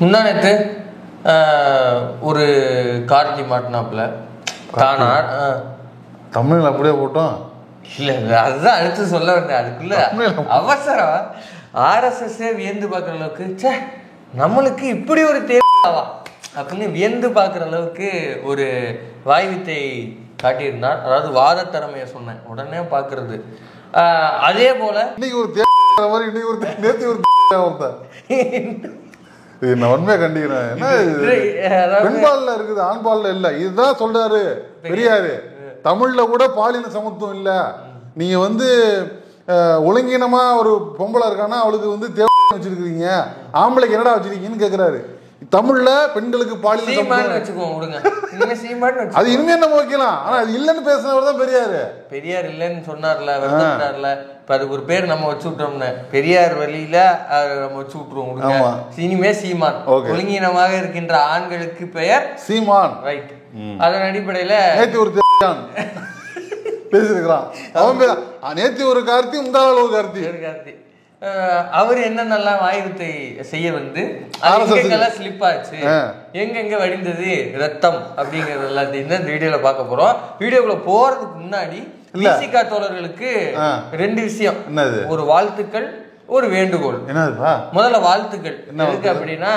முன்னானத்து ஒரு கார்த்தி மாட்டினாப்புல தானார் தமிழில் அப்படியே போட்டோம். இல்லை அதுதான் அடுத்து சொல்ல வந்தேன். அதுக்குள்ள அவசரம் ஆர்எஸ்எஸ்ஸே வியந்து பார்க்குற அளவுக்கு சே நம்மளுக்கு இப்படி ஒரு தேவையாவா அப்படின்னு வியந்து பார்க்குற அளவுக்கு ஒரு வாய்வித்தை காட்டியிருந்தார். அதாவது வாத திறமையை சொன்னேன் உடனே பார்க்கறது. அதே போல இன்னைக்கு ஒரு மாதிரி இன்னைக்கு ஒரு நேற்று ஒரு நான் உண்மையா கண்டிக்கிறேன். என்ன பெண்பால்ல இருக்குது, ஆண்பால்ல இல்ல. இதுதான் சொல்றாரு பெரியாரு. தமிழ்ல கூட பாலின சமத்துவம் இல்ல. நீங்க ஒழுங்கீனமா ஒரு பொம்பளை இருக்கானா அவளுக்கு தேவை வச்சிருக்கீங்க, ஆம்பளைக்கு என்னடா வச்சிருக்கீங்கன்னு கேக்குறாரு. தமிழ்ல பெண்களுக்கு பாலின சமத்துவம் வச்சுக்கோங்க. அது இனிமே நம்ம வைக்கலாம். ஆனா அது இல்லன்னு பேசுனவர் தான் பெரியாரு. பெரியார் இல்லன்னு சொன்னார்ல, வருத்தப்பட்டார்ல. இப்ப அதுக்கு ஒரு பேர் நம்ம வச்சு விட்டோம்னு பெரியார் வழியில நம்ம வச்சு விட்டுருவோம். இனிமே சீமான். ஒழுங்கீனமாக இருக்கின்ற ஆண்களுக்கு பெயர் சீமான். ரைட். அதன் அடிப்படையில நேற்று ஒரு பேசிருக்கிறான். அவன் நேற்று ஒரு கார்த்தி, முந்தாள் ஒரு கார்த்தி. அவரு என்னென்னலாம் ஆயுதத்தை செய்ய ஸ்லிப் ஆச்சு, எங்க வடிந்தது ரத்தம் அப்படிங்கறது எல்லாத்தையும் தான் இந்த வீடியோல பார்க்க போறோம். வீடியோக்குள்ள போறதுக்கு முன்னாடி விசிகா தோழர்களுக்கு 2 விஷயம். ஒரு வாழ்த்துக்கள், ஒரு வேண்டுகோள். முதல்ல வாழ்த்துக்கள் எதுக்கு அப்படின்னா,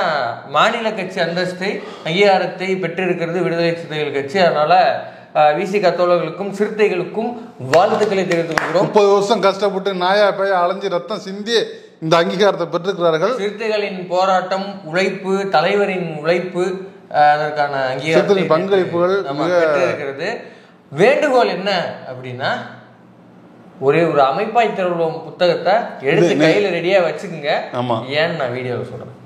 மாநில கட்சி அந்தஸ்தை அங்கீகாரத்தை பெற்றிருக்கிறது விடுதலை சிறுத்தைகள் கட்சி. அதனால விசிகா தோழர்களுக்கும் சிறுத்தைகளுக்கும் வாழ்த்துக்களை தெரிவித்துக் கொள்கிறோம். 30 வருஷம் கஷ்டப்பட்டு நாயா பேய அலைஞ்சு ரத்தம் சிந்தி இந்த அங்கீகாரத்தை பெற்றிருக்கிறார்கள். சிறுத்தைகளின் போராட்டம், உழைப்பு, தலைவரின் உழைப்பு, அதற்கான அங்கீகாரத்தை பங்களிப்புகள் பெற்றிருக்கிறது. வேண்டுகோள் என்ன அப்படின்னா, ஒரே ஒரு அமைப்பாய் திரளும் புத்தகத்தை எடுத்து கையில ரெடியா வச்சுக்குங்க. ஏன்னு நான் வீடியோவில் சொல்றேன்.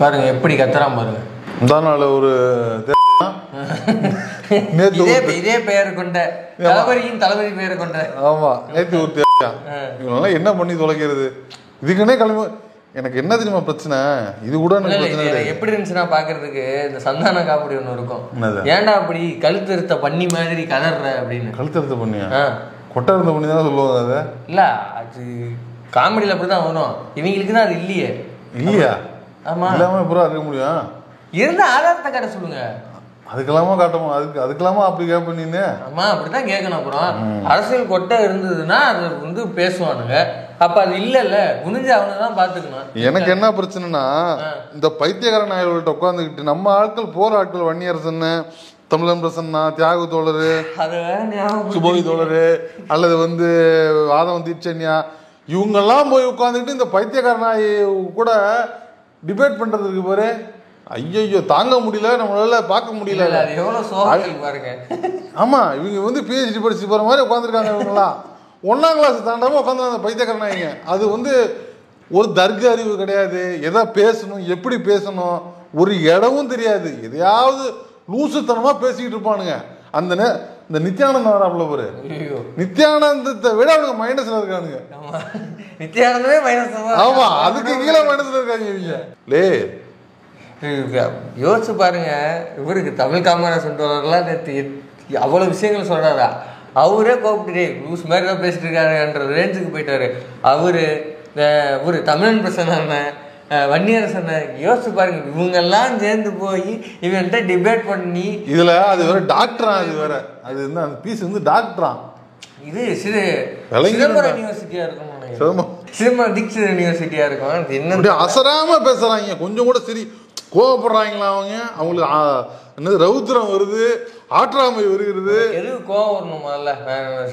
பாருங்க எப்படி கத்துறான் பாருங்க. ஒரு இதே பெயர் கொண்ட தளபதி பெயர் கொண்ட நேற்று ஒரு இவங்கெல்லாம் என்ன பண்ணி தொலைக்கிறது. இதுக்குன்னே கிளம்பி எனக்கு என்ன தெரியுமா பிரச்சனை, இது கூட எப்படி இருந்துச்சுன்னா பாக்குறதுக்கு இந்த சந்தான காமெடி ஒண்ணு இருக்கும். ஏன்டா அப்படி கழுத்தறுத்த பண்ணி மாதிரி கதற அப்படின்னு. கழுத்தறுத்த பண்ணியா? கொட்டை இருந்த பண்ணி தானே சொல்லுவாங்க. அதை இல்ல அது காமெடியில அப்படிதான் வரும். இவங்களுக்கு தான் அது இல்லையா? ஆமா, இல்லாம எப்பறம் இருக்க முடியும்? இருந்த ஆதாரத்தை காட்ட சொல்லுங்க. அதுக்கெல்லாமா காட்டணும், அதுக்கெல்லாமா அப்படி கேட்பீங்க. ஆமா, அப்படிதான் கேட்கணும். அப்புறம் அரசியல் கொட்டை இருந்ததுன்னா அது பேசுவானுங்க. அப்ப அது இல்ல குனிஞ்சு அவனதான் பாத்துக்கணும். எனக்கு என்ன பிரச்சனைனா, இந்த பைத்தியகார நாயர்கள்ட்ட உட்காந்துக்கிட்டு நம்ம ஆட்கள் போற ஆட்கள், வன்னியரசன், தமிழன் பிரசன்னா, தியாகு தோழரு, சுபோகி தோழரு, அல்லது ஆதவன் தீட்சன்யா, இவங்கெல்லாம் போய் உட்காந்துக்கிட்டு இந்த பைத்தியகார நாய் கூட டிபேட் பண்றதுக்கு பாரு, ஐயோ தாங்க முடியல, நம்மளால பார்க்க முடியல. ஆமா, இவங்க பிஹெச்டி படிச்சு போற மாதிரி உட்காந்துருக்காங்க. இவங்கெல்லாம் 1ஆம் கிளாஸ் தாண்டாம உட்காந்து அந்த பைத்தியக்காரனாங்க. அது ஒரு தர்க்க அறிவு கிடையாது. எதை பேசணும், எப்படி பேசணும், ஒரு இடமும் தெரியாது. எதையாவது லூசுத்தனமா பேசிக்கிட்டு இருப்பானுங்க. இந்த நித்யானந்தம் வராப்புல ஒரு நித்யானந்தத்தை விட அவனுக்கு மைனஸ்ல இருக்கானுங்க. நித்யானந்தமே மைனஸ். ஆமா, அதுக்கு கீழே மைனஸ்ல இருக்காங்க இவங்க. லே யோசிச்சு பாருங்க, இவருக்கு தமிழ் காமராஜ் தோழர்லாம் அவ்வளவு விஷயங்கள் சொல்றாரா? அவரே கோப்பிட்டு லூஸ் மாதிரி தான் பேசிட்டு இருக்காருன்ற ரேஞ்சுக்கு போயிட்டாரு. ஒரு தமிழன் பிரசன்ன, வன்னியரசன், யோசிச்சு பாருங்க. இவங்கெல்லாம் சேர்ந்து போய் இவன்கிட்ட டிபேட் பண்ணி, இதுல அது வேற டாக்டரா, அது வேற அந்த பீஸ் டாக்டரா. இது சிதம்பரம் யூனிவர்சிட்டியா இருக்கும், சிதம்பரம் தீட்சிதர் யூனிவர்சிட்டியா இருக்கும். என்ன அசராம பேசுறாங்க, கொஞ்சம் கூட சரி கோவப்படுறாங்களா அவங்க? அவங்களுக்கு ரவுத்திரம் வருது, ஆற்றாமை வருகிறது. எதுக்கு கோவம் வரணும்? முதல்ல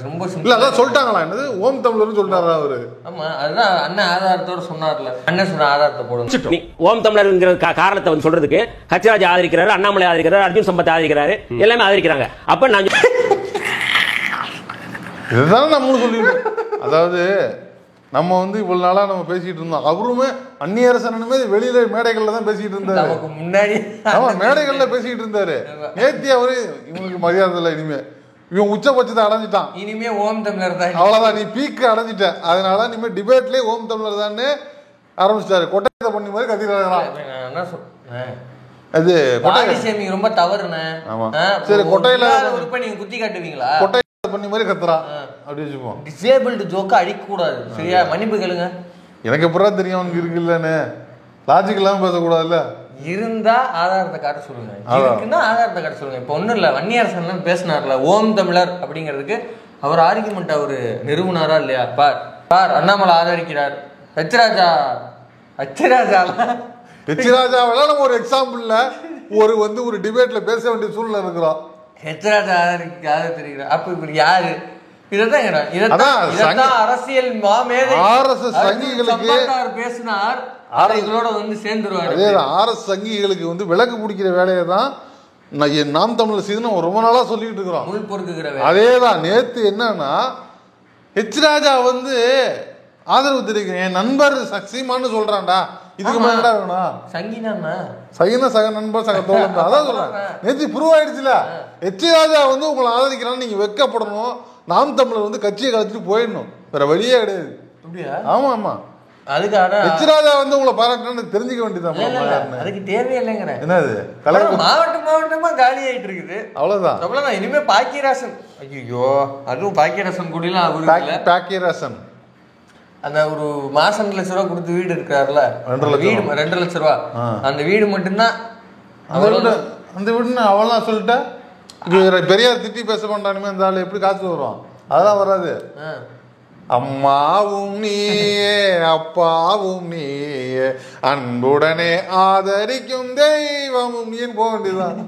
ரொம்ப இல்ல அதான் சொல்லிட்டாங்களா, என்னது ஓம் தமிழர்னு சொல்லிட்டாரா அவரு? ஆமா, அதுதான் அண்ணன் ஆதாரத்தோட சொன்னார்ல. அண்ணன் சொன்ன ஆதாரத்தை போடுங்க. ஓம் தமிழர்ங்கிற காரணத்தை சொல்றதுக்கு ஹச்ராஜ் ஆதரிக்கிறாரு, அண்ணாமலை ஆதரிக்கிறாரு, அர்ஜுன் சம்பத் ஆதரிக்கிறாரு, எல்லாமே ஆதரிக்கிறாங்க. அப்ப நான் இதுதானே நம்மளும் சொல்லிட்டோம். அதாவது நம்ம இவ்வளவு நாளா நம்ம பேசிட்டு இருந்தோம். அவருமே அந்நியரசனுமே வெளியில மேடைகள்ல தான் பேசிட்டு இருந்தாரு. முன்னாடி மேடைகள்ல பேசிட்டு இருந்தாரு. நேத்தி அவரு இவங்களுக்கு மரியாதை இல்லை, இனிமே இவன் உச்சபட்சத்தை அடைஞ்சிட்டான். இனிமே ஓம் தமிழர் தான், அவ்வளவுதான், நீ பீக்கு அடைஞ்சிட்ட. அதனால இனிமே டிபேட்லயே ஓம் தமிழர் தான் ஆரம்பிச்சிட்டாரு. கொட்டையத்தை பண்ணி மாதிரி கத்திட்டு அது ஷேமிங் ரொம்ப தவறுண்ணே. சரி, கொட்டையில உறுப்பை நீங்க குத்தி காட்டுவீங்களா? கொட்டையை பண்ணி மாதிரி கத்துறான் அப்படி வச்சுப்போம். டிசேபிள்டு ஜோக்க அடிக்க கூடாது, சரியா? மன்னிப்பு கேளுங்க. எனக்கு எப்படா தெரியும் அவனுக்கு இருக்குல்லன்னு? லாஜிக் இல்லாம பேசக்கூடாதுல்ல. இருந்தா ஆதாரத்தை காட்ட சொல்லுங்க, இருக்குன்னா ஆதாரத்தை காட்ட சொல்லுங்க. இப்ப ஒண்ணும் இல்ல, வன்னியரசன் பேசினார்ல ஓம் தமிழர் அப்படிங்கிறதுக்கு, அவர் ஆர்குமெண்ட் அவரு நிறுவனாரா இல்லையா? பார் அண்ணாமலை ஆதரிக்கிறார், ஹெச்ராஜாவெல்லாம் நம்ம ஒரு எக்ஸாம்பிள்ல ஒரு டிபேட்ல பேச வேண்டிய சூழ்நிலை இருக்கிறோம். ஹெச்ராஜா ஆதரிக்கிறார். அப்ப இப்ப யாரு? இதான் அரசியல் மாமேதை ஆர்எஸ்எஸ் சங்கிகளுக்கு பேசினார், இதோட வந்து சேர்ந்துருவாரு. அதே ஆர்எஸ் சங்கிகளுக்கு விலக்கு பிடிக்கிற வேலையை தான் நாம் தமிழர் செய்து ரொம்ப நாளா சொல்லிட்டு இருக்கிறோம். முள் பொறுக்குகிற அதேதான். நேத்து என்னன்னா ஹெச்ராஜா ஆதரவு தெரிவிக்கிறேன், என் நண்பர் சீமான்னு சொல்றான்டா, இதுக்கு மேலடா வேணும்? சகினா சக நண்பர் சக தோழன் தான், அதான் சொல்றேன். நேற்று ப்ரூவ் ஆயிடுச்சுல. ஹெச்ராஜா உங்களை ஆதரிக்கிறான்னு நீங்க வெக்கப்படணும். நாம் தமிழர் கட்சியை கழிச்சுட்டு போயிடணும், வேற வழியே கிடையாது. ஆமா ஆமா, அதுக்காக ஹெச்ராஜா உங்களை பாராட்டுன்னு தெரிஞ்சுக்க வேண்டியதான். அதுக்கு தேவையில்லைங்கிற என்னது மாவட்டமா காலி ஆயிட்டு இருக்குது, அவ்வளவுதான். இனிமே பாக்கியராசன், ஐயோ அதுவும் பாக்கியராசன் கூட பாக்கியராசன் அந்த ஒரு மாசம் 2 லட்ச ரூபா கொடுத்து வீடு இருக்காருல்ல, வீடு 2 லட்ச ரூபா, அந்த வீடு மட்டும்தான். அந்த வீடுன்னு அவெல்லாம் சொல்லிட்டேன். பெரியார் திட்டி பேச மாட்டானுமே அந்த ஆள், எப்படி காசு வரும்? அதெல்லாம் வராது. அம்மாவும் நீயே அப்பாவும் நீயே அன்புடனே ஆதரிக்கும் தெய்வமும் நீ போக வேண்டியதுதான்.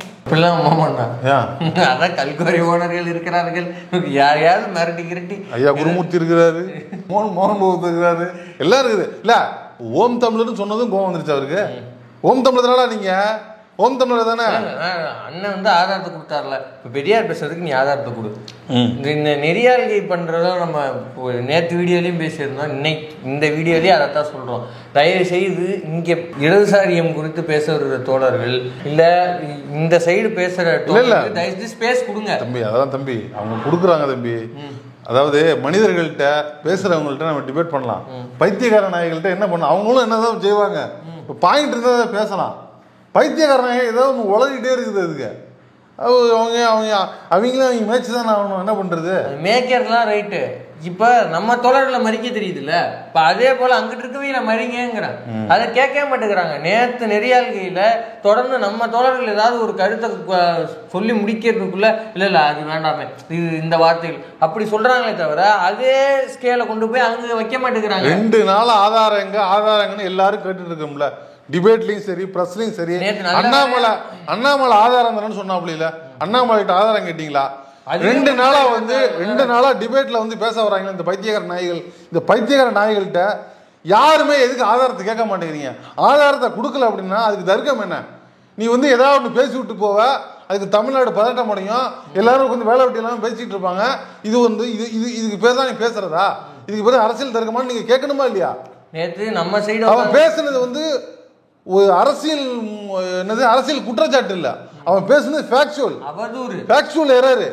அதான் கல்குவாரி ஓனர்கள் இருக்கிறார்கள், யாரையாவது மிரட்டி கிரட்டி. ஐயா குருமூர்த்தி இருக்கிறாரு, மோகன் பாபு இருக்கிறாரு, எல்லாம் இருக்குது. இல்ல ஓம் தமிழர்னு சொன்னதும் கோவம் வந்துருச்சு அவருக்கு. ஓம் தமிழர்னால நீங்க ஓம் தமிழர் தானே. அண்ணன் ஆதாரத்தை கொடுத்தாருல, இப்போ பெரியார் பேசுறதுக்கு நீ ஆதாரத்தை கொடு. இந்த நெறியாள்கை பண்றதும் நம்ம நேற்று வீடியோலையும் பேசியிருந்தோம், இன்னைக்கு இந்த வீடியோலயே அதைத்தான் சொல்றோம். தயவு செய்து இங்க இடதுசாரியம் குறித்து பேசுற தோழர்கள் இல்ல இந்த சைடு பேசுற தயவு ஸ்பேஸ் கொடுங்க தம்பி. அதான் தம்பி அவங்க கொடுக்குறாங்க தம்பி. அதாவது மனிதர்கள்ட்ட பேசுறவங்கள்ட்ட நம்ம டிபேட் பண்ணலாம், பைத்தியக்கார நாய்கள்ட்ட என்ன பண்ணலாம், அவங்களும் என்னதான் செய்வாங்க, பாயிண்ட் இருந்தா பேசலாம். பைத்தியக்காரனாக ஏதோ ஒன்று உலகிட்டே இருக்குது. அதுக்கு அவங்களும் அவங்க மேய்ச்சி தானே ஆகணும், என்ன பண்றது? மேய்க்கிறதுலாம் ரைட்டு. இப்ப நம்ம தோழர்களை மறிக்க தெரியுதுல்ல, இப்ப அதே போல அங்கிட்டு இருக்கவே மறிங்கிறான், அதை கேட்க மாட்டேங்கிறாங்க. நேற்று நெறியாள்கையில தொடர்ந்து நம்ம தோழர்கள் ஏதாவது ஒரு கருத்தை சொல்லி முடிக்கிறதுக்குள்ள இல்ல அது வேண்டாமே, இது இந்த வார்த்தைகள் அப்படி சொல்றாங்களே தவிர அதே ஸ்கேல கொண்டு போய் அங்க வைக்க மாட்டேங்கிறாங்க. 2 நாள் ஆதாரங்கன்னு எல்லாரும் கேட்டுட்டு இருக்கோம்ல, டிபேட்லயும் சரி பிரஸ்லயும் சரி. அண்ணாமலை ஆதாரம் தானு சொன்னாப்ல, இல்ல அண்ணாமலைகிட்ட ஆதாரம் கேட்டீங்களா? 2 நாளா டிபேட்ல பேச வராங்க இந்த பைத்தியக்கார நாய்கள். இந்த பைத்தியக்கார நாய்கள்கிட்ட யாருமே எதுக்கு ஆதாரத்தை கேட்க மாட்டேங்கிறீங்க? ஆதாரத்தை கொடுக்கல அப்படின்னா அதுக்கு தர்க்கம் என்ன? நீ ஏதாவது ஒன்று பேசி விட்டு போவ, அதுக்கு தமிழ்நாடு பதட்டம் அடையும், எல்லாரும் வேலை வெட்டி எல்லாம் பேசிட்டு இருப்பாங்க. இதுக்கு பேர் தான் நீ பேசுறதா? இதுக்கு பேர் அரசியல் தர்க்கமானு நீங்க கேட்கணுமா இல்லையா? நேற்று நம்ம சைடு அவன் பேசுனது ஒரு அரசியல் அரசியல் குற்றச்சாட்டு இல்ல, அவன் பேசுனது ஃபேக்சுவல் எரர்.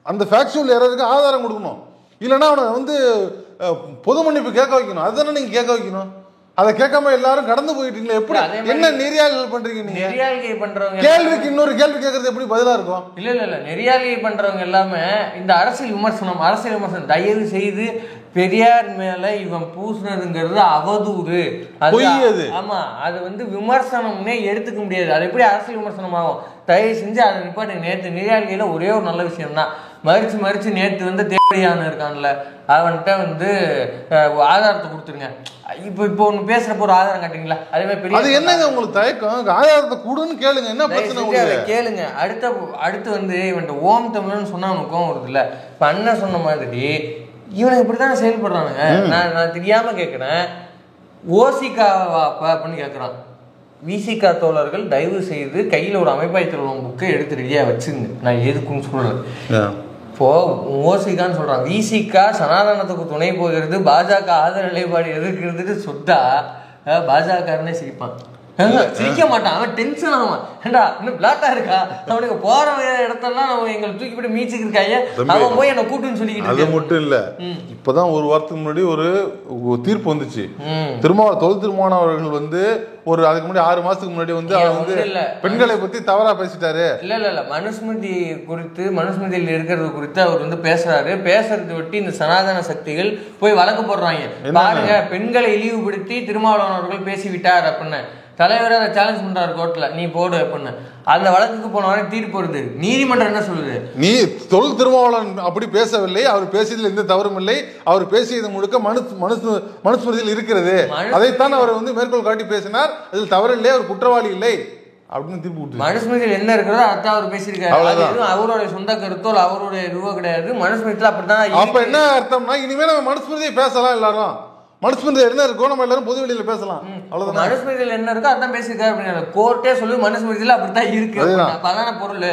அந்த ஃபேக்சுவல் எரருக்கு ஆதாரம் கொடுக்கணும், இல்லைன்னா அவனை பொது மன்னிப்பு கேட்க வைக்கணும். அதுதானே நீங்க கேட்க வைக்கணும். அதை கேட்காம எல்லாரும் கடந்து போயிட்டீங்களா? எப்படி என்ன நெறியாள்கை பண்றீங்க நீங்க? நெறியாள்கை பண்றவங்க கேள்விக்கு இன்னொரு கேள்வி கேட்கறது எப்படி பதிலா இருக்கும்? இல்ல நெறியாள்கை பண்றவங்க எல்லாமே இந்த அரசியல் விமர்சனம் தயவு செய்து பெரியார் மேல இவன் பூசினதுங்கிறது அவதூறு, ஆமா அது விமர்சனம்னே எடுத்துக்க முடியாது. அது எப்படி அரசியல் விமர்சனம் ஆகும்? தயவு செஞ்சு அதை நிப்பாட்டுங்க. நேற்று நெறியாள்கையில ஒரே ஒரு நல்ல விஷயம் தான், மறிச்சு நேற்று தேவையான இருக்கான்ல அவன்கிட்ட ஆதாரத்தை கொடுத்துருங்க. இப்போ ஒண்ணு பேசுறப்ப ஒரு ஆதாரம் காட்டுங்களா? அதே மாதிரி பெரிய அது என்னங்க உங்களுக்கு தயக்கம்? ஆதாரத்தை கொடுன்னு கேளுங்க, என்ன பிரச்சனை கேளுங்க. அடுத்து இவன் ஓம் தமிழ்னு சொன்னா அவனுக்கு கோவம் வருது இல்ல. இப்ப அண்ணன் சொன்ன மாதிரி இவனுக்கு இப்படித்தானே செயல்படுறானுங்க. நான் தெரியாம கேட்கிறேன், ஓசிகாவாப்பா அப்படின்னு கேட்கறான். விசிகா தோழர்கள் தயவு செய்து கையில ஒரு அமைப்பாய் திருவள்ளுவம் புக்கை எடுத்து ரெடியா வச்சுங்க. நான் எதுக்குன்னு சொல்றேன். இப்போ ஓசிகான்னு சொல்றான், விசிகா சனாதனத்துக்கு துணை போகிறது, பாஜக ஆதரவு நிலைப்பாடு எதிர்க்கிறது சொத்தா பாஜகன்னே சிரிப்பான். சிரிக்க மாட்டான், அவன் டென்ஷன் ஆவான். ஏண்டா இன்னும் பிளாட்டா இருக்கா, அவனுக்கு போற இடத்தெல்லாம் நம்ம எங்களை தூக்கி போட்டு மீச்சுக்கு இருக்காங்க, அவன் போய் என்ன கூட்டுன்னு சொல்லிக்கிட்டு. அது மட்டும் இல்ல, இப்பதான் ஒரு வாரத்துக்கு முன்னாடி ஒரு தீர்ப்பு வந்துச்சு. தொல் திருமாவளவன் அவர்கள் வந்து ஒரு அதுக்கு முன்னாடி 6 மாசத்துக்கு முன்னாடி வந்து அவர் வந்து பெண்களை பத்தி தவறா பேசிட்டாரு. இல்ல மனுஸ்மிருதி குறித்து, மனுஸ்மிருதியில் இருக்கிறது குறித்து அவர் வந்து பேசுறாரு. பேசுறது விட்டு இந்த சனாதன சக்திகள் போய் வழக்கு போடுறாங்க. பாருங்க, பெண்களை இழிவுபடுத்தி திருமாவளவன் அவர்கள் பேசிவிட்டார் அப்படின்னு தலைவர் அதை சேலஞ்ச் பண்றாரு கோர்ட்ல, நீ போடு அப்படின்னு. அந்த வழக்குக்கு போன வரை தீர்ப்பு வருது. நீதிமன்றம் என்ன சொல்லுது? நீ தொல் திருமாவளவன் அப்படி பேசவில்லை, அவர் பேசியதில் எந்த தவறும் இல்லை, அவர் பேசியது முழுக்க மனுஸ்மிருதியில் இருக்கிறது, அதைத்தான் அவர் வந்து மேற்கோள் காட்டி பேசினார், அதில் தவறு இல்லை, அவர் குற்றவாளி இல்லை அப்படின்னு தீர்ப்பு கொடுத்து. மனுஸ்மிருதியில் என்ன இருக்கிறதோ அதான் அவர் பேசியிருக்காரு. அவருடைய சொந்த கருத்தோ அவருடைய இதுவோ கிடையாது. மனுஸ்மிருதியில் அப்படித்தான். அப்ப என்ன அர்த்தம்னா, இனிமேல் நம்ம மனுஸ்மிருதியை பேசலாம், எல்லாரும் மனுஸ்மிருதி என்ன இருக்கோ நம்ம எல்லாரும் பொது வெளியில பேசலாம், அவ்வளவுதான். மனுஸ்மிருதியில் என்ன இருக்கோ அதான் பேசியிருக்காரு அப்படின்னு கோர்ட்டே சொல்லி மனுஸ்மிருதியில் அப்படித்தான் இருக்கு, அதான பொருள்.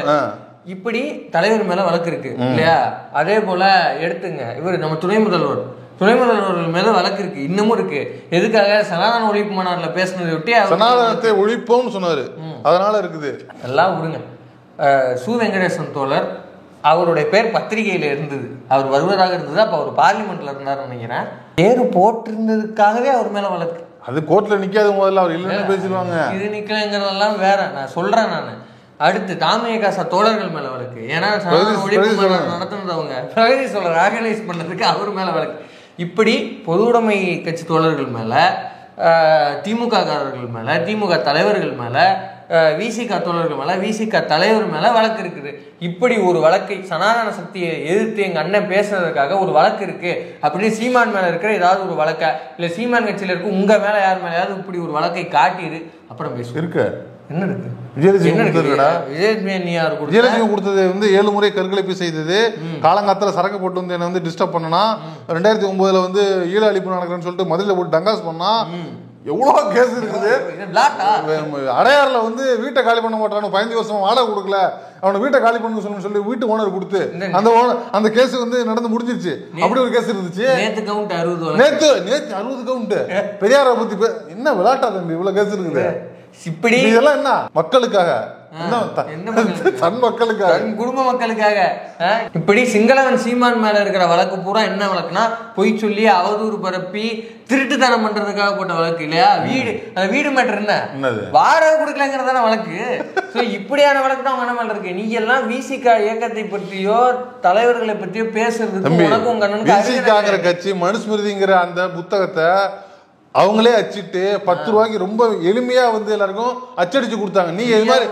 இப்படி தலைவர் மேல வழக்கு இருக்கு இல்லையா? அதே போல எடுத்துங்க, இவர் நம்ம துணை முதல்வர்கள் மேல வழக்கு இருக்கு, இன்னமும் இருக்கு. எதுக்காக? சனாதன ஒழிப்பு மாநாடுல பேசினதை ஒட்டி சனாதனத்தை ஒழிப்போம்னு சொன்னாரு, அதனால இருக்குது. எல்லாம் விடுங்க. சு வெங்கடேசன் தோழர் அவருடைய பேர் பத்திரிகையில இருந்தது, அவர் வருவதாக இருந்தது. அப்ப அவர் பார்லிமெண்ட்ல இருந்தாரு நினைக்கிறேன். பேரு போட்டிருந்ததுக்காகவே அவர் மேல வழக்கு. அது கோர்ட்ல நிக்காது, முதல்ல அவர் இல்லைன்னு பேசிடுவாங்க. இது நிக்கலங்கிறதெல்லாம் வேற, நான் சொல்றேன். நான் அடுத்து தாமியகாசா தோழர்கள் மேல வழக்கு. ஏன்னா நடத்துனதவங்க பிரகதி சொல்ற ஆர்கனைஸ் பண்ணதுக்கு அவர் மேல வழக்கு. இப்படி பொது உடைமை கட்சி தோழர்கள் மேல, திமுக காரர்கள் மேல, திமுக தலைவர்கள் மேல, விசிக தோழர்கள் மேல, விசிக தலைவர் மேல வழக்கு இருக்குது. இப்படி ஒரு வழக்கை சனாதன சக்தியை எதிர்த்து எங்க அண்ணன் பேசுறதுக்காக ஒரு வழக்கு இருக்கு அப்படின்னு சீமான் மேல இருக்கிற ஏதாவது ஒரு வழக்க, இல்ல சீமான் கட்சியில இருக்கு உங்க மேல யார் மேலேயாவது இப்படி ஒரு வழக்கை காட்டிடு அப்புறம் பேசு. இருக்கு என்ன இருக்கு? விஜயலட்சுமி கொடுத்தது வந்து 7 முறை கற்கலைப்பு செய்தது, காலங்காலத்துல சரக்கு போட்டு வந்து என்ன வந்து டிஸ்டர்ப் பண்ணனா, 2009 வந்து ஈழ அழிப்பு நடக்கிறேன்னு சொல்லிட்டு மதுரையில போட்டு டங்காஸ் பண்ணா, எவ்வளவு கேஸ் இருக்குது. அடையாறுல வந்து வீட்டை காலி பண்ண மாட்டானு 15 வருஷமா வாடகை கொடுக்கல, அவனை வீட்டை காலி பண்ணு சொல்லி வீட்டு ஓனர் கொடுத்து அந்த கேஸ் வந்து நடந்து முடிஞ்சிருச்சு. அப்படி ஒரு கேஸ் இருந்துச்சு. நேத்து 60 கவுண்ட் பெரியாரை பத்தி என்ன விளையாட்டா தம்பி, இவ்வளவு கேஸ் இருக்குது. இப்படி இதெல்லாம் என்ன மக்களுக்காக, தன் மக்களுக்காக, குடும்ப மக்களுக்காக. இப்படி சிங்களவன் சீமான் மேல இருக்கிற வழக்கு பூரா என்ன வழக்குனா, பொய் சொல்லி அவதூறு பரப்பி திருட்டுத்தனம் பண்றதுக்காக போட்ட வழக்கு இல்லையா? வீடு மேட்டர் என்ன, வாடகை கொடுக்கலங்கிறதான வழக்கு. இப்படியான வழக்கு தான் உங்க மேல இருக்கு. நீங்க எல்லாம் விசிகா இயக்கத்தை பற்றியோ தலைவர்களை பற்றியோ பேசுறதுக்கு உனக்கு உங்க அண்ணனுக்கு கட்சி மனுஸ்மிருதிங்கிற அந்த புத்தகத்தை அவங்களே அச்சிட்டு 10 ரூபாய்க்கு ரொம்ப எளிமையா வந்து எல்லாருக்கும் அச்சடிச்சு கொடுத்தாங்க. நீங்க இது மாதிரி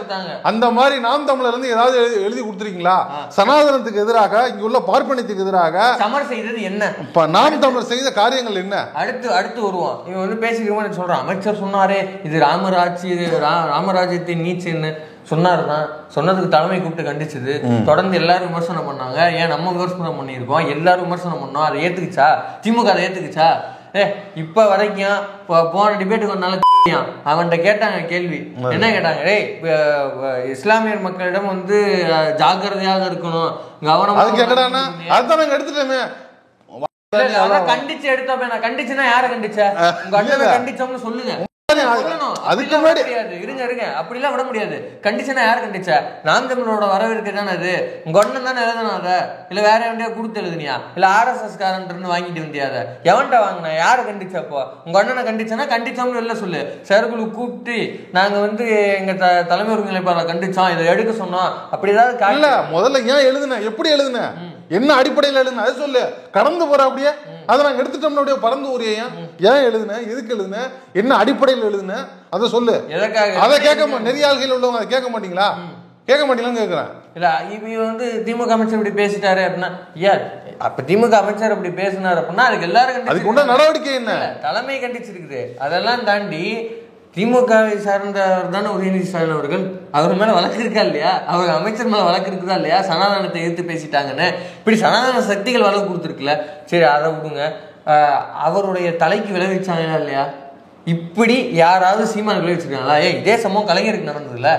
அந்த மாதிரி நாம் தமிழர் இருந்து ஏதாவது எழுதி கொடுத்துருக்கீங்களா? சனாதனத்துக்கு எதிராக, இங்க உள்ள பார்ப்பனியத்துக்கு எதிராக சமர் செய்தது என்ன? நாம் தமிழர் செய்த காரியங்கள் என்ன? அடுத்து வருவான். இவன் வந்து பேசிக்கிறோம் சொல்றான். அமைச்சர் சொன்னாரே இது ராமராஜ்யத்தின் நீச்சுன்னு சொன்னாருதான். சொன்னதுக்கு தலைமை கூப்பிட்டு கண்டிச்சது. தொடர்ந்து எல்லாரும் விமர்சனம் பண்ணாங்க. ஏன் நம்ம விமர்சனம் பண்ணியிருக்கோம், எல்லாரும் விமர்சனம் பண்ணோம். அதை ஏத்துக்குச்சா திமுக? அதை ஏத்துக்குச்சா? இப்ப வரைக்கும் போன டிபேட்டுக்கு ஒரு நாள் அவன்கிட்ட கேட்டாங்க கேள்வி. என்ன கேட்டாங்க? இஸ்லாமியர் மக்களிடம் வந்து ஜாக்கிரதையாக இருக்கணும், கவனம் எடுத்துட்டேன். கண்டிச்சு எடுத்தப்ப நான் கண்டிச்சுன்னா யார கண்டிச்ச? உங்க அண்ணனை கண்டிச்சோம்னு சொல்லுங்க. அதுக்கு முன்னாடி இருங்க அப்படிலாம் விட முடியாது. கண்டிஷனா யார் கண்டிச்சா? நாம் தமிழோட வரவேற்க தானே அது. உங்க ஒண்ணு தானே எழுதணும். அதை இல்ல வேற எவன்டையா கொடுத்து எழுதுனியா? இல்ல RSS காரன் வாங்கிட்டு வந்தியாத? எவன்ட்ட வாங்கினா? யார கண்டிச்சப்போ? உங்க அண்ணனை கண்டிச்சனா கண்டிச்சோம்னு வெளில சொல்லு. செயற்குழு கூப்பிட்டு நாங்க வந்து எங்க தலைமை ஒருங்கிணைப்பாளர் கண்டிச்சோம், இதை எடுக்க சொன்னோம், அப்படி ஏதாவது முதல்ல ஏன் எழுதுன, எப்படி எழுதுன, என்ன அடிப்படையில் எழுதுன அதை சொல்லு. கடந்து போற அப்படியே அதை நாங்க எடுத்துட்டோம்னா அப்படியே பறந்து ஊரிய ஏன் எழுதுன, எதுக்கு எழுதுன, என்ன அடிப்படையில் எழுதுன அதை சொல்லு. அதை கேட்க நிறைய ஆள்கள் உள்ளவங்க அதை கேட்க மாட்டீங்களா? கேட்க மாட்டீங்களான்னு கேட்கிறேன். இல்ல இப்ப வந்து திமுக அமைச்சர் இப்படி பேசிட்டாரு அப்படின்னா, அப்ப திமுக அமைச்சர் அப்படி பேசினாரு அப்படின்னா அதுக்கு எல்லாரும் அதுக்கு உண்டான நடவடிக்கை என்ன? தலைமை கண்டிச்சிருக்குது. அதெல்லாம் தாண்டி திமுகவை சார்ந்தவர் தானே உதயநிதி ஸ்டாலின் அவர்கள். அவர் மேல வழக்கு இருக்கா இல்லையா? அவர் அமைச்சர் மேல வழக்கு இருக்குதா இல்லையா? சனாதனத்தை எதிர்த்து பேசிட்டாங்கன்னு இப்படி சனாதன சக்திகள் வழக்கு கொடுத்துருக்குல்ல. சரி அதை விடுங்க. அவருடைய தலைக்கு விளைவிச்சாங்களா இல்லையா? இப்படி யாராவது சீமான் விளைவிச்சிருக்காங்களா? இதே சம்பவம் கலைஞருக்கு நடந்ததுல.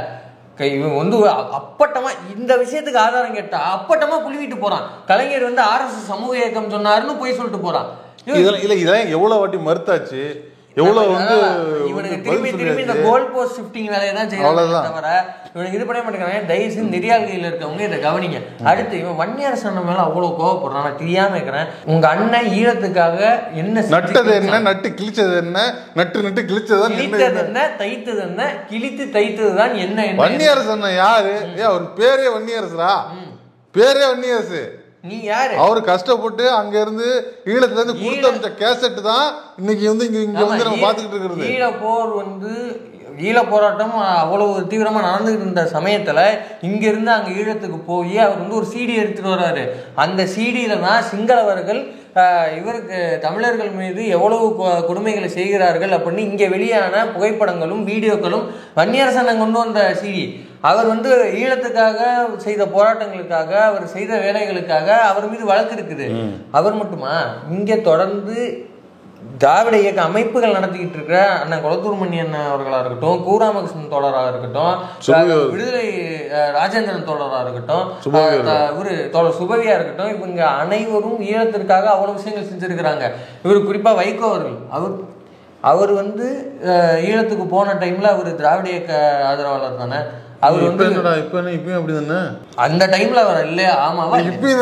இவன் வந்து அப்பட்டமா இந்த விஷயத்துக்கு ஆதாரம் கேட்டா அப்பட்டமா புள்ளிவிட்டு போறான். கலைஞர் வந்து RSS சமூக இயக்கம் சொன்னாருன்னு போய் சொல்லிட்டு போறான். இதெல்லாம் எவ்வளவு வாட்டி மறுத்தாச்சு. எவ்வளவு வந்து இவனுக்கு திரும்பி இந்த கோல் போஸ்ட் ஷிஃப்டிங் வேலையை தான் செய்யறாங்க தவிர இவனுக்கு இது பண்ண மாட்டேங்கிறாங்க. தயவுசெய்து நெறியாள்கையில் இருக்கவங்க இதை கவனிங்க. அடுத்து இவன் வன்னியரசு அண்ணன் மேல அவ்வளவு கோவப்படுறான். நான் தெரியாம இருக்கிறேன், உங்க அண்ணன் ஈழத்துக்காக என்ன நட்டது என்ன, நட்டு கிழிச்சது என்ன, நட்டு கிழிச்சதான் என்ன, தைத்தது என்ன, கிழித்து தைத்ததுதான் என்ன. வன்னியரசு அண்ணன் யாரு? ஒரு பேரே வன்னியரசுரா, பேரே வன்னியரசு. நீ யாரு? அவரு கஷ்டப்பட்டு அங்க இருந்து ஈழத்துல இருந்து கொடுத்து அமைச்ச கேசட் தான் இன்னைக்கு வந்து இங்க வந்து நம்ம பாத்துக்கிட்டு இருக்கிறது. ஈழ போர் வந்து ஈழ போராட்டம் அவ்வளவு தீவிரமா நடந்துகிட்டு இருந்த சமயத்துல இங்க இருந்து அங்க ஈழத்துக்கு போய் அவர் வந்து ஒரு சிடி எடுத்துட்டு வர்றாரு. அந்த சிடியில தான் சிங்களவர்கள் இவருக்கு தமிழர்கள் மீது எவ்வளவு கொடுமைகளை செய்கிறார்கள் அப்படின்னு இங்க வெளியான புகைப்படங்களும் வீடியோக்களும் வன்னியரசன் கொண்டு வந்த சிடி. அவர் வந்து ஈழத்துக்காக செய்த போராட்டங்களுக்காக, அவர் செய்த வேலைகளுக்காக அவர் மீது வழக்கு இருக்குது. அவர் மட்டுமா, இங்க தொடர்ந்து திராவிட இயக்க அமைப்புகள் நடத்திக்கிட்டு இருக்கிற அண்ணன் குளத்தூர் மணி அண்ணன் அவர்களா இருக்கட்டும், கூராமகிருஷ்ணன் தோழராக இருக்கட்டும், விடுதலை ராஜேந்திரன் தோழராக இருக்கட்டும், இவரு தோழர் சுபவியா இருக்கட்டும், இவங்க அனைவரும் ஈழத்திற்காக அவ்வளவு விஷயங்கள் செஞ்சிருக்கிறாங்க. இவர் குறிப்பா வைகோ அவர்கள், அவர் வந்து ஈழத்துக்கு போன டைம்ல அவர் திராவிட இயக்க ஆதரவாளர் தானே. அவர் வந்து இப்பயும் அப்படிதானே அந்த டைம்ல அவர் இல்லையா? ஆமாவா, இப்பயும்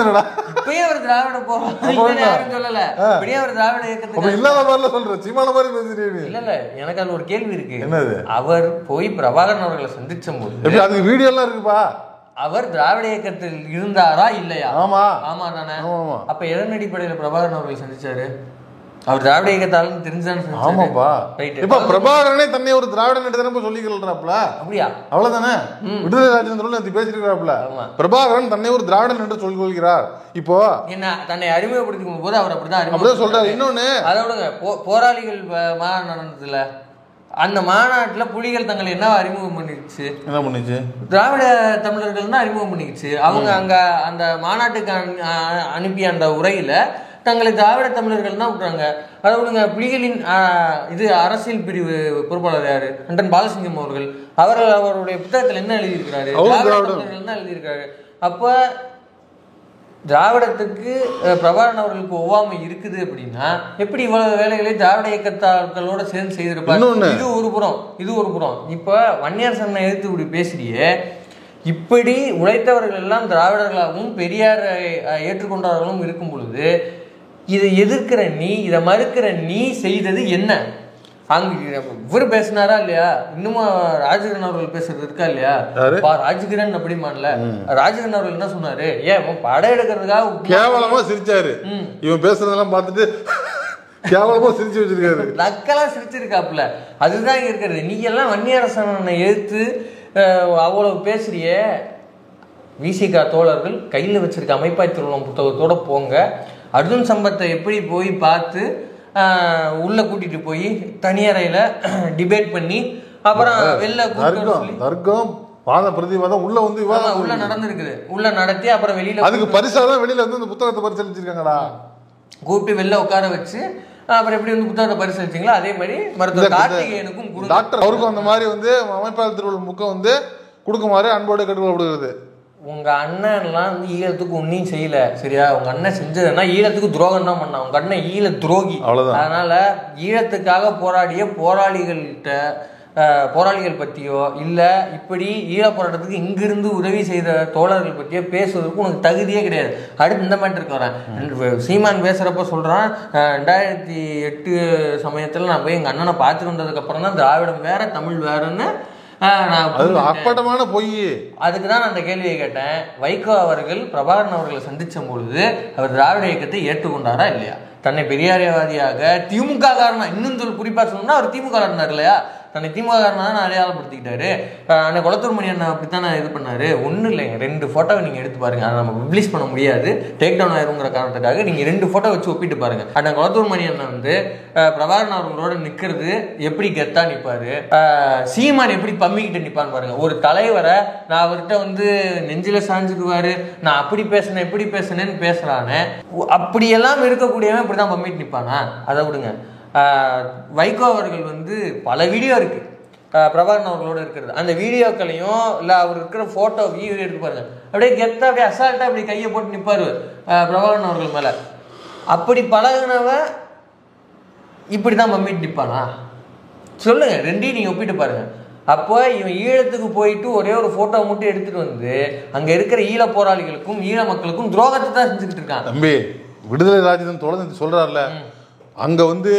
அவர் திராவிட போறாரு சொல்லல, இப்படியே அவர் திராவிட இயக்கத்துக்கு இல்லாத மாதிரி சொல்ற சீமான மாதிரி பேசுறீங்க. இல்ல எனக்கு அது ஒரு கேள்வி இருக்கு. என்னது? அவர் போய் பிரபாகரன் அவர்களை சந்திச்ச போது அதுக்கு வீடியோ எல்லாம் இருக்குப்பா. அவர் திராவிட இயக்கத்தில் இருந்தாரா இல்லையா? ஆமா ஆமா தானே. அப்ப எதன் அடிப்படையில பிரபாகரன் அவர்கள் சந்திச்சாரு? அவர் திராவிட இயக்கத்தாலும் தெரிஞ்சுதான். ஆமாப்பா. இப்ப பிரபாகரனே தன்னை ஒரு திராவிடன் எடுத்து சொல்லிக்கிறாப்ல. அப்படியா? அவ்வளவுதானே. விடுதலை ராஜேந்திரன் பேசிருக்கிறாப்ல. பிரபாகரன் தன்னை ஒரு திராவிடன் என்று சொல்லிக் கொள்கிறார். இப்போ என்ன தன்னை அறிமுகப்படுத்திக்கும் போது அவர் அப்படிதான் சொல்றாரு. இன்னொன்னு அதோட போராளிகள் மாநாடு நடந்ததுல, அந்த மாநாட்டுல புலிகள் தங்களை என்ன அறிமுகம் பண்ணிடுச்சு? என்ன பண்ணிச்சு? திராவிட தமிழர்கள் தான் அறிமுகம் பண்ணிடுச்சு. அவங்க அங்க அந்த மாநாட்டுக்கு அனுப்பிய அந்த உரையில தங்களை திராவிட தமிழர்கள் தான் விட்டுறாங்க. அதை விடுங்க, புலிகளின் இது அரசியல் பிரிவு பொறுப்பாளர் யாரு? அண்டன் பாலசிங்கம் அவர்கள். அவருடைய புத்தகத்தில் என்ன எழுதியிருக்கிறாரு? திராவிட தமிழர்கள் தான் எழுதியிருக்காரு. அப்ப திராவிடத்துக்கு பிரபாகரன் அவர்களுக்கு ஒவ்வாமை இருக்குது அப்படின்னா எப்படி இவ்வளவு வேலைகளை திராவிட இயக்கத்தாளர்களோட சேர்ந்து செய்திருப்பாரு? இது ஒரு புறம். இப்ப வன்னியரசனை எதிர்த்து இப்படி பேசுறியே, இப்படி உழைத்தவர்கள் எல்லாம் திராவிடர்களாகவும் பெரியாரை ஏற்றுக்கொண்டவர்களும் இருக்கும் பொழுது இதை எதிர்க்கிற நீ, இதை மறுக்கிற நீ செய்தது என்ன? அங்க இவர் பேசினாரா இல்லையா? இன்னுமா ராஜகிரண் அவர்கள் பேசுறது இருக்கா இல்லையா? ராஜகிரண் அப்படிமான்ல, ராஜகிரண் அவர்கள் என்ன சொன்னாரு? ஏன் படம் எடுக்கிறதுக்காக கேவலமா சிரிச்சாரு. இவன் பேசுறதெல்லாம் பார்த்துட்டு கேவலமா சிரிச்சு வச்சிருக்காரு, நக்கலா சிரிச்சிருக்காப்புல. அதுதான் இங்க இருக்கிறது. நீ எல்லாம் வன்னியரசனை எதிர்த்து அவ்வளவு பேசுறிய. விசிகா தோழர்கள் கையில் வச்சிருக்க அமைப்பாய் திருவள்ளுவம் புத்தகத்தோட போங்க. அர்ஜுன் சம்பத்தை எப்படி போய் பார்த்து உள்ள கூட்டிட்டு போய் தனியறையில டிபேட் பண்ணி அப்புறம் வெளில தர்க்கம் வாத பிரதிவாதம் உள்ள வந்து உள்ள நடந்திருக்குது. உள்ள நடத்தி அப்புறம் வெளியில அதுக்கு பரிசாதான் வெளியில வந்து இந்த புத்தகத்தை பரிசீலிச்சிருக்காங்கடா. கூப்பிட்டு வெளில உட்கார வச்சு அப்புறம் எப்படி வந்து புத்தகத்தை பரிசீலிச்சிங்களோ அதே மாதிரி மருத்துவர் கார்த்திகேயனுக்கும் டாக்டர் அவருக்கும் அந்த மாதிரி வந்து அமைப்பாளர் திருவள்ளுவர் புக்கை வந்து கொடுக்குமாறு அன்போடு கட்டுக்கொள்ளப்படுகிறது. உங்க அண்ணன்லாம் வந்து ஈழத்துக்கு ஒன்னையும் செய்யல, சரியா? உங்க அண்ணன் செஞ்சதுன்னா ஈழத்துக்கு துரோகம் தான் பண்ணான். உங்க அண்ணன் ஈழ துரோகி. அதனால ஈழத்துக்காக போராடிய போராளிகள் பற்றியோ இல்லை இப்படி ஈழ போராட்டத்துக்கு இங்கிருந்து உதவி செய்த தோழர்கள் பற்றியோ பேசுவதற்கு உனக்கு தகுதியே கிடையாது. அடுத்து இந்த மாதிரி இருக்க வரேன். சீமான் பேசுகிறப்ப சொல்கிறான், 2008 சமயத்தில் நான் போய் எங்கள் அண்ணனை பார்த்துட்டு வந்ததுக்கப்புறம் தான் திராவிடம் வேற தமிழ் வேறன்னு அப்பட்டமான பொய். அதுக்கு தான் நான் அந்த கேள்வியை கேட்டேன். வைகோ அவர்கள் பிரபாகரன் அவர்களை சந்திச்ச பொழுது அவர் திராவிட இயக்கத்தை ஏற்றுக்கொண்டாரா இல்லையா? தன்னை பெரியாரியவாதியாக திமுக காரணம், இன்னும் குறிப்பா சொல்லணும்னா அவர் திமுக இருந்தார் இல்லையா? தன்னை திமுக காரணம் தான் அடையாளப்படுத்திக்கிட்டாரு. அண்ணன் குளத்தூர் மணி அண்ணன் அப்படித்தானே இது பண்ணாரு. ஒன்றும் இல்லைங்க, 2 ஃபோட்டோவை நீங்கள் எடுத்து பாருங்க. அதை நம்ம பப்ளிஷ் பண்ண முடியாது, டேக் டவுன் ஆயிருங்கிற காரணத்துக்காக நீங்கள் 2 ஃபோட்டோ வச்சு ஒப்பிட்டு பாருங்க. அண்ணன் குளத்தூர் மணி அண்ணன் வந்து பிரபாகரன் அவர்களோட நிற்கிறது எப்படி கெத்தா நிற்பாரு, சீமான் எப்படி பம்மிக்கிட்டு நிற்பான்னு பாருங்க. ஒரு தலைவரை நான் அவர்கிட்ட வந்து நெஞ்சில சாஞ்சுக்குவாரு, நான் அப்படி பேசினேன் இப்படி பேசினேன்னு பேசுறானே, அப்படியெல்லாம் இருக்கக்கூடியவன் இப்படிதான் பம்மிட்டு நிற்பானா? அதை விடுங்க. வைகோ அவர்கள் வந்து பல வீடியோ இருக்கு பிரபாகரன் அவர்களோட இருக்கிறது. அந்த வீடியோக்களையும் இல்லை அவர் இருக்கிற ஃபோட்டோ வீடியோ எடுத்து பாருங்க. அப்படியே கெத்தா அப்படியே அசால்ட்டா அப்படி கையை போட்டு நிற்பாரு பிரபாகரன் அவர்கள் மேல. அப்படி பழகினவ இப்படிதான் மம்மிட்டு நிப்பானா? சொல்லுங்க, ரெண்டையும் நீங்க ஒப்பிட்டு பாருங்க. அப்போ இவன் ஈழத்துக்கு போயிட்டு ஒரே ஒரு போட்டோ மட்டும் எடுத்துட்டு வந்து அங்க இருக்கிற ஈழ போராளிகளுக்கும் ஈழ மக்களுக்கும் துரோகத்தை தான் செஞ்சுக்கிட்டு இருக்கான். தம்பி, விடுதலை ராஜேந்திரன் தொடர்ந்து சொல்றாருல, அங்க வந்து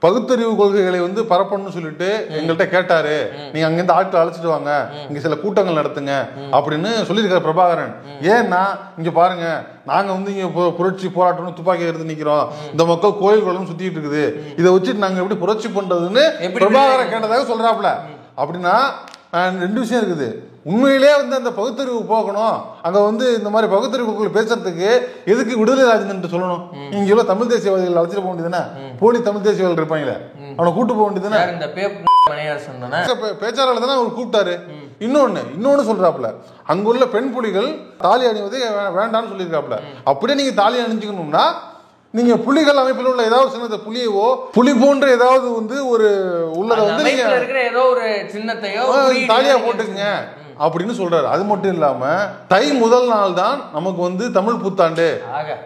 பகுத்தறிவு கொள்கைகளை வந்து பரப்பணும்னு சொல்லிட்டு எங்கள்கிட்ட கேட்டாரு, நீங்க அங்கிருந்து ஆட்கள் அழைச்சிட்டு வாங்க, இங்க சில கூட்டங்கள் நடத்துங்க அப்படின்னு சொல்லியிருக்காரு பிரபாகரன். ஏன்னா இங்க பாருங்க, நாங்க வந்து இங்க புரட்சி போராட்டம்னு துப்பாக்கி எடுத்து நிக்கிறோம், இந்த மக்கள் கோயில் குளம் சுத்திட்டு இருக்குது, இதை வச்சுட்டு நாங்க எப்படி புரட்சி பண்றதுன்னு பிரபாகரன் கேட்டதாக சொல்றாப்ல. அப்படின்னா ரெண்டு விஷயம் இருக்குது. உண்மையிலே வந்து அந்த பகுத்தறிவு போகணும், அங்க வந்து இந்த மாதிரி பகுத்தறிவு பேசுறதுக்கு எதுக்கு விடுதலை ராஜேந்திரன் சொல்லணும்? இங்க எவ்வளவு தமிழ் தேசியவாதிகள் அழைச்சிட்டு போக வேண்டியதுதானே? போலி தமிழ் தேசியவாதிகள் இருப்பாங்களே, அவனை கூட்டு போக வேண்டியதுதானே? பேச்சாளர் தானே அவர் கூப்பிட்டாரு. இன்னொன்னு சொல்றாப்ல, அங்குள்ள பெண் புலிகள் தாலி அணிவதை வேண்டாம்னு சொல்லியிருக்காப்ல. அப்படியே நீங்க தாலி அணிஞ்சுக்கணும்னா நீங்க புலிகள் அமைப்பில் உள்ள ஏதாவது சின்னத்தை புலியவோ புலி போன்ற ஏதாவது வந்து ஒரு உள்ளதை வந்து நீங்க ஏதோ ஒரு சின்னத்தையோ தாலியா போட்டுக்குங்க அப்படின்னு சொல்றாரு. அது மட்டும் இல்லாம தை முதல் நாள் தான் நமக்கு வந்து தமிழ் புத்தாண்டு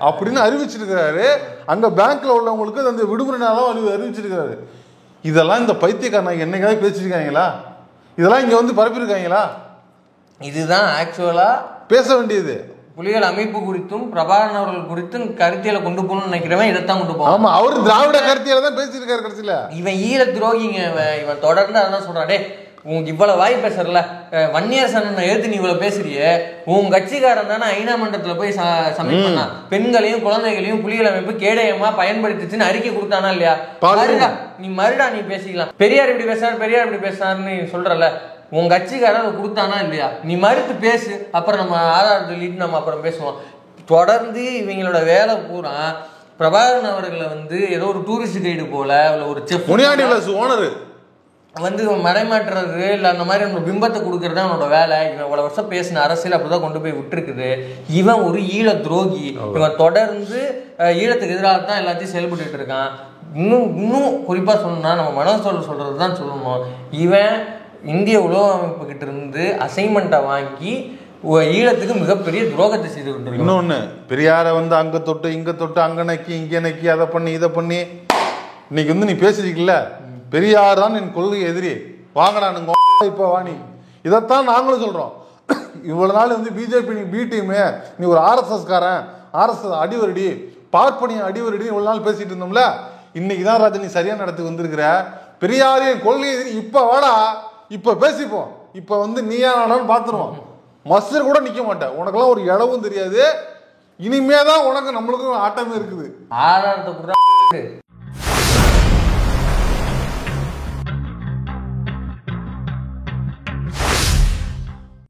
அப்படின்னு அறிவிச்சிருக்கிறாரு. அங்க பேங்க்ல உள்ளவங்களுக்கு அந்த விடுமுறை நாளும் அறிவிச்சிருக்கிறாரு. இதெல்லாம் இந்த பைத்தியக்காரன் என்னைக்காவது பேசிருக்காங்களா? இதெல்லாம் இங்க வந்து பரப்பியிருக்காங்களா? இதுதான் ஆக்சுவலா பேச வேண்டியது. புலிகள் அமைப்பு குறித்தும் பிரபாகரன் அவர்கள் குறித்தும் கருத்தியல கொண்டு போகணும்னு நினைக்கிறவன் இதைத்தான் கொண்டு போவான். ஆமா, அவரு திராவிட கருத்தியல தான் பேசியிருக்காரு கடைசியில. இவன் ஈழ துரோகிங்க, இவன் தொடர்ந்து அதான் சொல்றான். டே, உனக்கு இவ்வளவு வாய் பேசுறல, வன்னியரசன் எழுத்து நீ இவ்வளவு பேசுறிய, உன் கட்சிக்காரன் தானே ஐநா மன்றத்துல போய் சப்மிட் பண்ணா, பெண்களையும் குழந்தைகளையும் புலிகள் அமைப்பு கேடயமா பயன்படுத்திச்சுன்னு அறிக்கை கொடுத்தானா இல்லையா? மறுடா நீ பேசிக்கலாம். பெரியார் இப்படி பேசுறாரு, பெரியார் இப்படி பேசுறாருன்னு சொல்றல, உன் கட்சிக்காரன் அதை கொடுத்தானா இல்லையா? நீ மறுத்து பேசு, அப்புறம் நம்ம ஆதார் சொல்லிட்டு நம்ம அப்புறம் பேசுவோம். தொடர்ந்து இவங்களோட வேலை பூரா பிரபாகரன் அவர்களை வந்து ஏதோ ஒரு டூரிஸ்ட் கைடு போல ஒரு செஃப் ஓனர் வந்து மடைமாட்டுறது இல்லை, அந்த மாதிரி நம்ம பிம்பத்தை கொடுக்கறது அவனோட வேலை. இவன் இவ்வளவு வருஷம் பேசின அரசியல் அப்படிதான் கொண்டு போய் விட்டுருக்குது. இவன் ஒரு ஈழ துரோகி. இவன் தொடர்ந்து ஈழத்துக்கு எதிராக தான் எல்லாத்தையும் செயல்பட்டு இருக்கான். இன்னும் குறிப்பா சொல்லணும்னா நம்ம மனோஜ் சொல்றது தான் சொல்லணும். இவன் இந்திய உலக அமைப்பு கிட்ட இருந்து அசைன்மெண்ட்டை வாங்கி ஈழத்துக்கு மிகப்பெரிய துரோகத்தை செய்து கொண்டு. இன்னொன்னு, பெரியாரை வந்து அங்க தொட்டு இங்க தொட்டு அங்க நக்கி இங்க நக்கி அதை பண்ணி இதை பண்ணி இன்னைக்கு வந்து நீ பேசிருக்கல, பெரியார் தான் என் கொள்கை எதிரி, வாங்கடா இப்ப வாணி, இதைத்தான் நாங்களும் சொல்றோம். இவ்வளவு நாள் வந்து பிஜேபி நீ பி டீமு, நீ ஒரு ஆர்எஸ்எஸ் காரன், ஆர்எஸ்எஸ் அடிவரடி பார்ப்பனிய அடிவரடி இவ்வளவு நாள் பேசிட்டு இருந்தோம்ல, இன்னைக்குதான் ராஜா நீ சரியான இடத்துக்கு வந்திருக்கிற. பெரியாரே கொள்கை எதிரி, இப்ப வாடா, இப்ப பேசிப்போம், இப்ப வந்து நீயா நானும் பாத்துருவோம். மஸ்டர் கூட நிக்க மாட்டேன், உனக்கெல்லாம் ஒரு இடவும் தெரியாது. இனிமேதான் உனக்கு நம்மளுக்கும் ஆட்டமே இருக்குது. ஆதாரத்தை